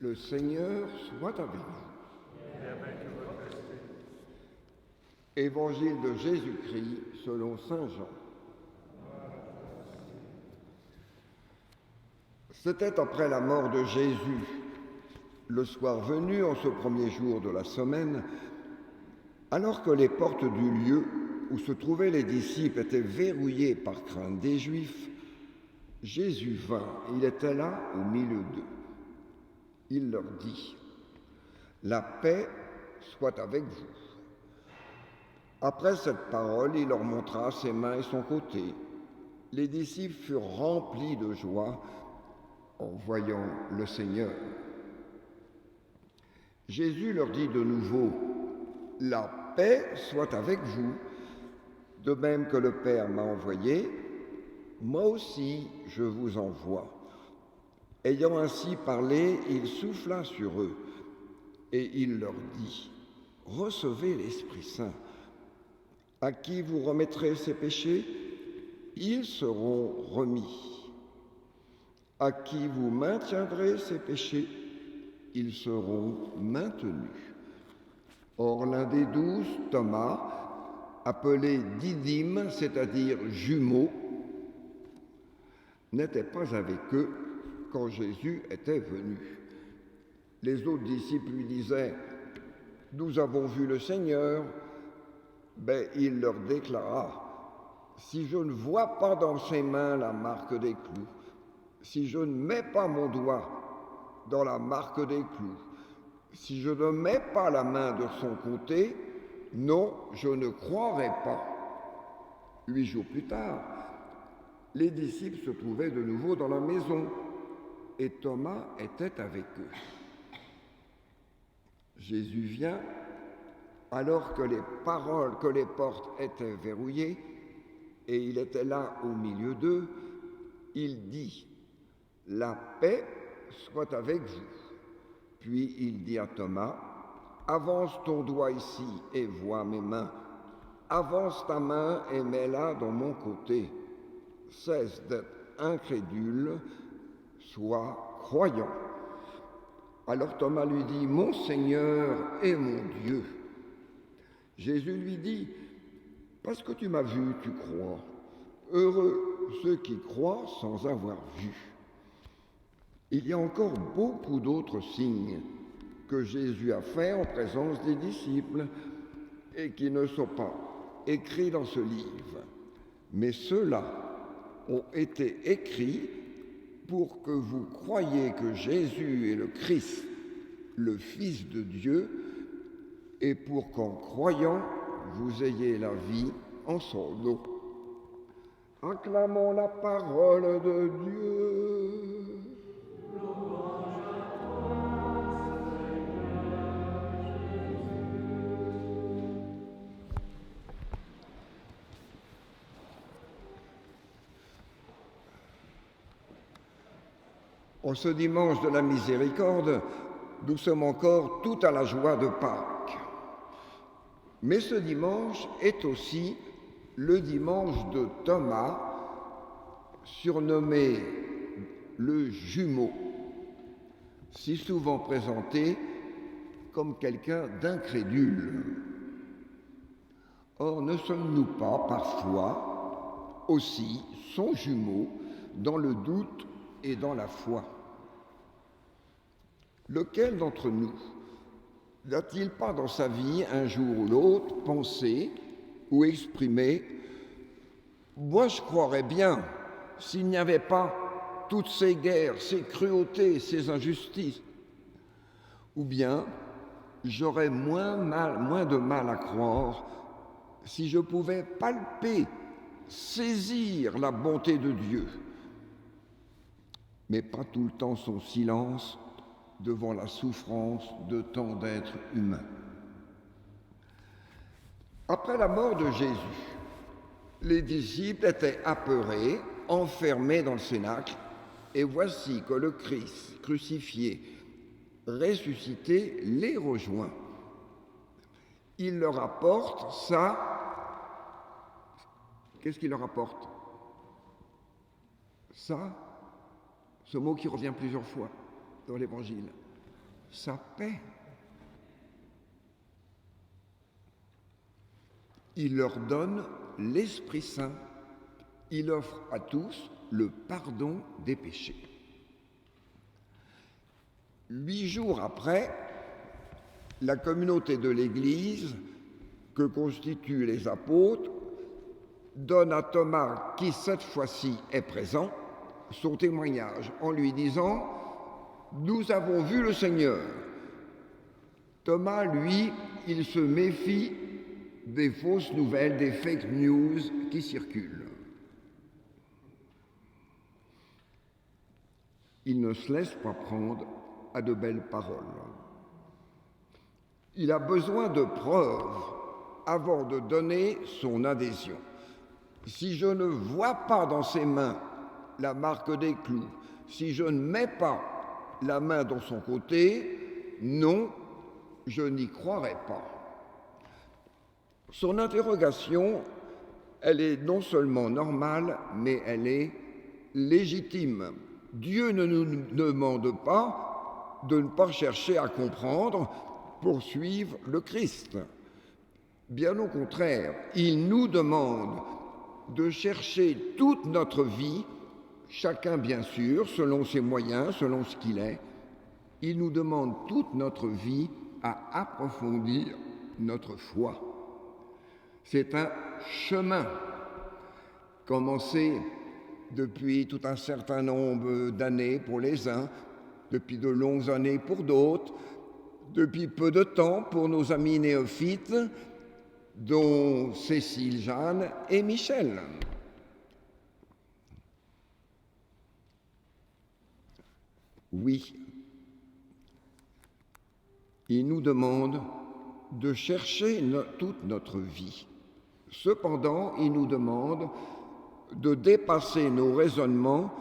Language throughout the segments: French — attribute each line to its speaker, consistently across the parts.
Speaker 1: Le Seigneur soit avec vous.
Speaker 2: Et avec votre esprit.
Speaker 1: Évangile de Jésus-Christ selon saint Jean. C'était après la mort de Jésus, le soir venu, en ce premier jour de la semaine, alors que les portes du lieu où se trouvaient les disciples étaient verrouillées par crainte des Juifs, Jésus vint, il était là au milieu d'eux. Il leur dit : « La paix soit avec vous. » Après cette parole, il leur montra ses mains et son côté. Les disciples furent remplis de joie en voyant le Seigneur. Jésus leur dit de nouveau : « La paix soit avec vous. De même que le Père m'a envoyé, moi aussi je vous envoie. » Ayant ainsi parlé, il souffla sur eux et il leur dit : « Recevez l'Esprit Saint. À qui vous remettrez ces péchés, ils seront remis. À qui vous maintiendrez ces péchés, ils seront maintenus. » Or l'un des 12, Thomas, appelé Didyme, c'est-à-dire jumeau, n'était pas avec eux quand Jésus était venu. Les autres disciples lui disaient : « Nous avons vu le Seigneur. » Mais il leur déclara : « Si je ne vois pas dans ses mains la marque des clous, si je ne mets pas mon doigt dans la marque des clous, si je ne mets pas la main de son côté, non, je ne croirai pas. » 8 jours plus tard, les disciples se trouvaient de nouveau dans la maison et Thomas était avec eux. Jésus vient, alors que les portes étaient verrouillées, et il était là au milieu d'eux, il dit : « La paix soit avec vous. » Puis il dit à Thomas : « Avance ton doigt ici et vois mes mains. Avance ta main et mets-la dans mon côté. Cesse d'être incrédule, sois croyant. » Alors Thomas lui dit : « Mon Seigneur et mon Dieu. » Jésus lui dit : « Parce que tu m'as vu, tu crois. Heureux ceux qui croient sans avoir vu. » Il y a encore beaucoup d'autres signes que Jésus a faits en présence des disciples et qui ne sont pas écrits dans ce livre. Mais ceux-là ont été écrits pour que vous croyiez que Jésus est le Christ, le Fils de Dieu, et pour qu'en croyant, vous ayez la vie en son nom. Acclamons la parole de Dieu. En ce dimanche de la miséricorde, nous sommes encore tout à la joie de Pâques. Mais ce dimanche est aussi le dimanche de Thomas, surnommé le jumeau, si souvent présenté comme quelqu'un d'incrédule. Or, ne sommes-nous pas parfois aussi son jumeau dans le doute et dans la foi? Lequel d'entre nous n'a-t-il pas dans sa vie, un jour ou l'autre, pensé ou exprimé : moi je croirais bien, s'il n'y avait pas toutes ces guerres, ces cruautés, ces injustices, ou bien j'aurais moins de mal à croire si je pouvais palper, saisir la bonté de Dieu, mais pas tout le temps son silence devant la souffrance de tant d'êtres humains. Après la mort de Jésus, les disciples étaient apeurés, enfermés dans le cénacle, et voici que le Christ crucifié, ressuscité, les rejoint. Il leur apporte ça. Qu'est-ce qu'il leur apporte ? Ça, ce mot qui revient plusieurs fois dans l'Évangile. sa paix. Il leur donne l'Esprit Saint. Il offre à tous le pardon des péchés. 8 jours après, la communauté de l'Église, que constituent les apôtres, donne à Thomas, qui cette fois-ci est présent, son témoignage en lui disant « Nous avons vu le Seigneur ». Thomas, lui, il se méfie des fausses nouvelles, des fake news qui circulent. Il ne se laisse pas prendre à de belles paroles. Il a besoin de preuves avant de donner son adhésion. Si je ne vois pas dans ses mains la marque des clous, si je ne mets pas la main dans son côté, non, je n'y croirai pas. Son interrogation, elle est non seulement normale, mais elle est légitime. Dieu ne nous demande pas de ne pas chercher à comprendre pour suivre le Christ. Bien au contraire, il nous demande de chercher toute notre vie, chacun bien sûr, selon ses moyens, selon ce qu'il est. Il nous demande toute notre vie à approfondir notre foi. C'est un chemin commencé depuis tout un certain nombre d'années pour les uns, depuis de longues années pour d'autres, depuis peu de temps pour nos amis néophytes, dont Cécile, Jeanne et Michel. Oui, il nous demande de chercher toute notre vie. Cependant, il nous demande de dépasser nos raisonnements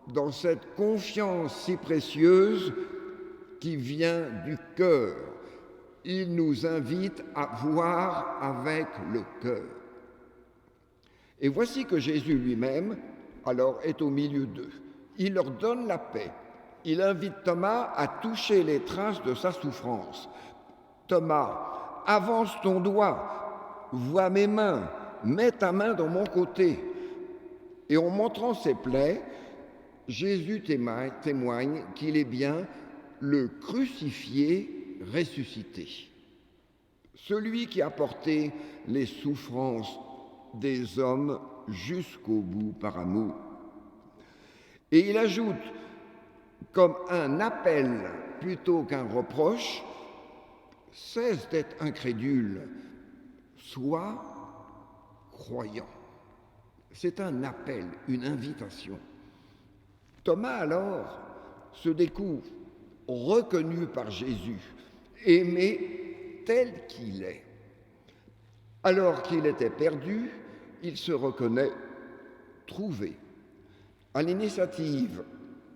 Speaker 1: dans cette confiance si précieuse qui vient du cœur. Il nous invite à voir avec le cœur. Et voici que Jésus lui-même, alors, est au milieu d'eux. Il leur donne la paix. Il invite Thomas à toucher les traces de sa souffrance. Thomas, avance ton doigt, vois mes mains, mets ta main dans mon côté. Et en montrant ses plaies, Jésus témoigne qu'il est bien le crucifié ressuscité. Celui qui a porté les souffrances des hommes jusqu'au bout par amour. Et il ajoute, comme un appel plutôt qu'un reproche, cesse d'être incrédule, sois croyant. C'est un appel, une invitation. Thomas alors se découvre reconnu par Jésus, aimé tel qu'il est. Alors qu'il était perdu, il se reconnaît trouvé. À l'initiative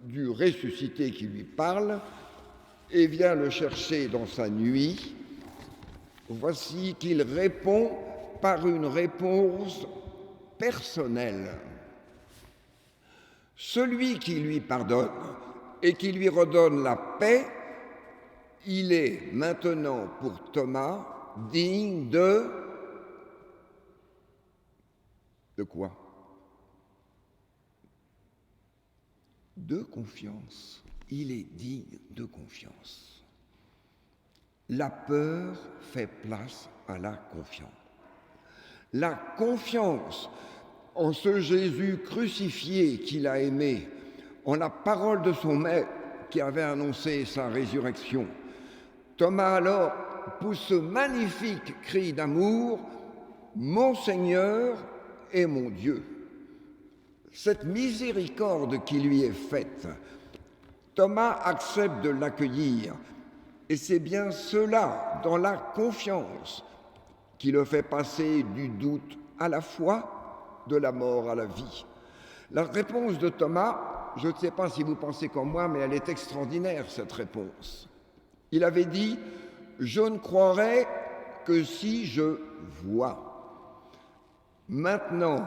Speaker 1: du ressuscité qui lui parle et vient le chercher dans sa nuit, voici qu'il répond par une réponse personnelle. Celui qui lui pardonne et qui lui redonne la paix, il est maintenant pour Thomas digne de quoi? De confiance. Il est digne de confiance. La peur fait place à la confiance. La confiance en ce Jésus crucifié qu'il a aimé, en la parole de son maître qui avait annoncé sa résurrection. Thomas alors pousse ce magnifique cri d'amour, « Mon Seigneur et mon Dieu ». Cette miséricorde qui lui est faite, Thomas accepte de l'accueillir, et c'est bien cela, dans la confiance, qui le fait passer du doute à la foi, de la mort à la vie. La réponse de Thomas, je ne sais pas si vous pensez comme moi, mais elle est extraordinaire, cette réponse. Il avait dit « Je ne croirai que si je vois ». Maintenant,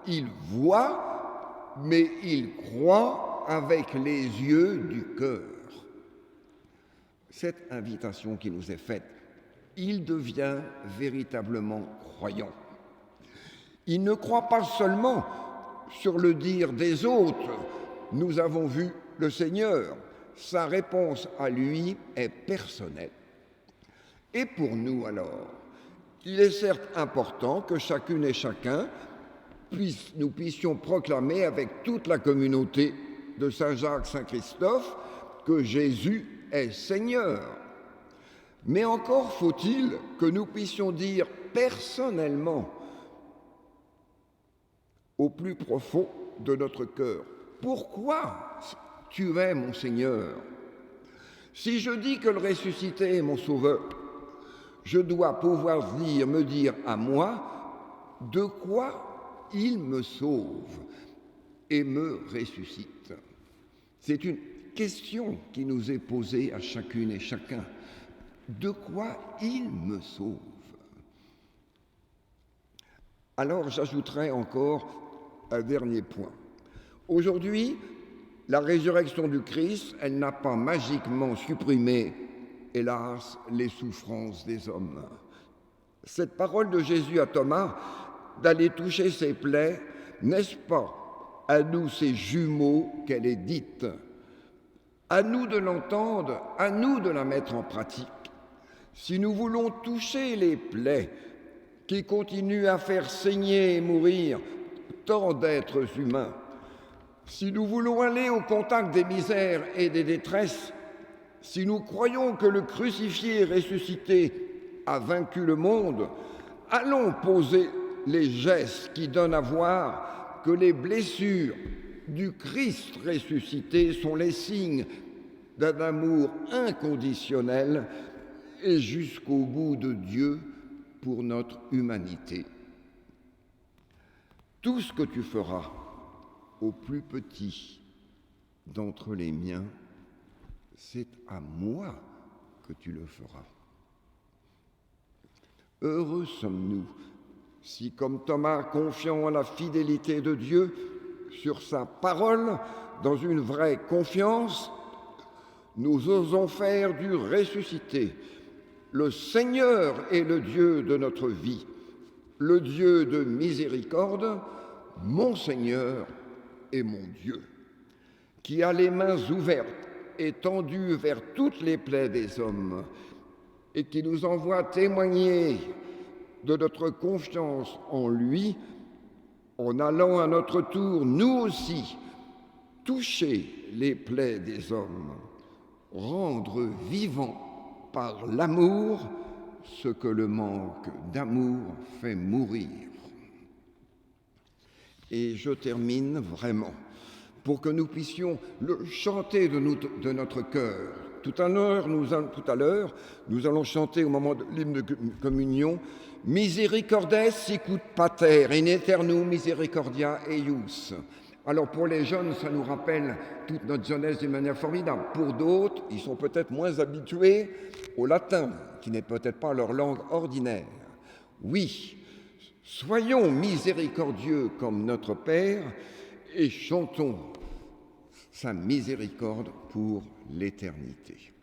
Speaker 1: il voit, mais il croit avec les yeux du cœur. cette invitation qui nous est faite, il devient véritablement croyant. Il ne croit pas seulement sur le dire des autres. Nous avons vu le Seigneur. Sa réponse à lui est personnelle. Et pour nous alors, il est certes important que chacune et chacun nous puissions proclamer avec toute la communauté de Saint-Jacques-Saint-Christophe que Jésus est Seigneur. Mais encore faut-il que nous puissions dire personnellement, au plus profond de notre cœur, pourquoi tu es mon Seigneur? Si je dis que le ressuscité est mon sauveur, je dois pouvoir me dire à moi de quoi il me sauve et me ressuscite. C'est une question qui nous est posée à chacune et chacun. De quoi il me sauve? Alors j'ajouterai encore un dernier point. Aujourd'hui, la résurrection du Christ, elle n'a pas magiquement supprimé, hélas, les souffrances des hommes. Cette parole de Jésus à Thomas, d'aller toucher ses plaies, n'est-ce pas à nous, ces jumeaux, qu'elle est dite? À nous de l'entendre, à nous de la mettre en pratique. Si nous voulons toucher les plaies qui continuent à faire saigner et mourir tant d'êtres humains, si nous voulons aller au contact des misères et des détresses, si nous croyons que le crucifié ressuscité a vaincu le monde, allons poser les gestes qui donnent à voir que les blessures du Christ ressuscité sont les signes d'un amour inconditionnel et jusqu'au bout de Dieu pour notre humanité. Tout ce que tu feras au plus petit d'entre les miens, c'est à moi que tu le feras. Heureux sommes-nous si, comme Thomas, confiant en la fidélité de Dieu sur sa parole, dans une vraie confiance, nous osons faire du ressuscité le Seigneur et le Dieu de notre vie, le Dieu de miséricorde, mon Seigneur et mon Dieu, qui a les mains ouvertes et tendues vers toutes les plaies des hommes et qui nous envoie témoigner de notre confiance en lui en allant à notre tour, nous aussi, toucher les plaies des hommes, rendre vivant par l'amour ce que le manque d'amour fait mourir. Et je termine vraiment pour que nous puissions le chanter de notre cœur. Tout à l'heure, nous allons chanter au moment de l'hymne de communion « Misericordes sicut pater, in aeternum misericordia eius ». Alors pour les jeunes, ça nous rappelle toute notre jeunesse d'une manière formidable. Pour d'autres, ils sont peut-être moins habitués au latin, qui n'est peut-être pas leur langue ordinaire. Oui, soyons miséricordieux comme notre Père et chantons sa miséricorde pour l'éternité.